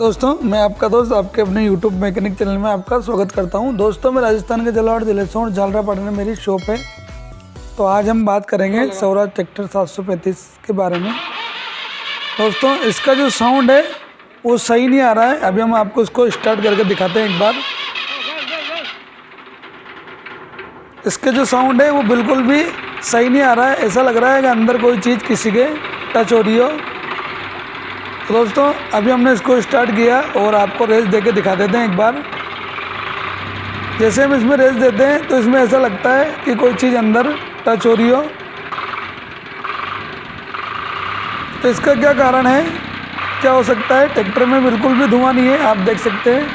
दोस्तों, मैं आपका दोस्त आपके अपने YouTube मैकेनिक चैनल में आपका स्वागत करता हूं। दोस्तों, मैं राजस्थान के झालावाड़ जिले से हूँ। झालरापाटन में मेरी शॉप है। तो आज हम बात करेंगे स्वराज ट्रैक्टर 735 के बारे में। दोस्तों, इसका जो साउंड है वो सही नहीं आ रहा है। अभी हम आपको इसको स्टार्ट करके दिखाते हैं एक बार। इसके जो साउंड है वो बिल्कुल भी सही नहीं आ रहा है। ऐसा लग रहा है कि अंदर कोई चीज़ किसी के टच हो रही हो। तो दोस्तों, अभी हमने इसको स्टार्ट किया और आपको रेस देके दिखा देते हैं एक बार। जैसे हम इसमें रेस देते हैं तो इसमें ऐसा लगता है कि कोई चीज़ अंदर टच हो रही हो। तो इसका क्या कारण है, क्या हो सकता है? ट्रैक्टर में बिल्कुल भी धुआं नहीं है। आप देख सकते हैं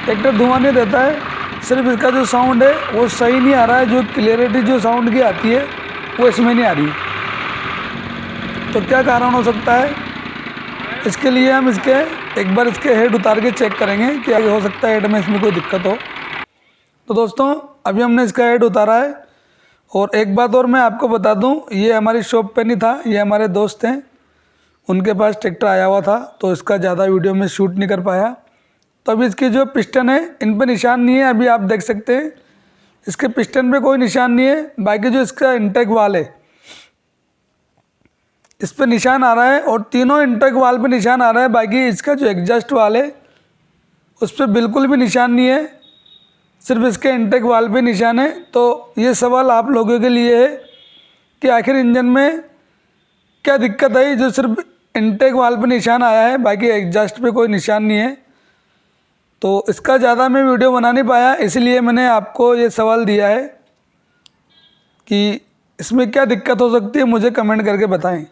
ट्रैक्टर धुआं नहीं देता है। सिर्फ इसका जो साउंड है वो सही नहीं आ रहा है। जो क्लियरिटी जो साउंड की आती है वो इसमें नहीं आ रही है। तो क्या कारण हो सकता है? इसके लिए हम एक बार इसके हेड उतार के चेक करेंगे कि आगे हो सकता है हेड में इसमें कोई दिक्कत हो। तो दोस्तों, अभी हमने इसका हेड उतारा है। और एक बात और मैं आपको बता दूं, ये हमारी शॉप पे नहीं था, ये हमारे दोस्त हैं, उनके पास ट्रैक्टर आया हुआ था, तो इसका ज़्यादा वीडियो में शूट नहीं कर पाया। तो अभी इसकी जो पिस्टन है इन पर निशान नहीं है। अभी आप देख सकते हैं इसके पिस्टन पे कोई निशान नहीं है। बाकी जो इसका इंटेक वाल है इस पर निशान आ रहा है और तीनों इंटेक वाल पे निशान आ रहा है। बाकी इसका जो एग्जॉस्ट वाल है उस पर बिल्कुल भी निशान नहीं है, सिर्फ इसके इंटेक वाल पे निशान है। तो ये सवाल आप लोगों के लिए है कि आखिर इंजन में क्या दिक्कत आई जो सिर्फ इंटेक वाल पे निशान आया है, बाकी एग्जॉस्ट पे कोई निशान नहीं है। तो इसका ज़्यादा मैं वीडियो बना नहीं पाया, इसलिए मैंने आपको ये सवाल दिया है कि इसमें क्या दिक्कत हो सकती है, मुझे कमेंट करके बताएं।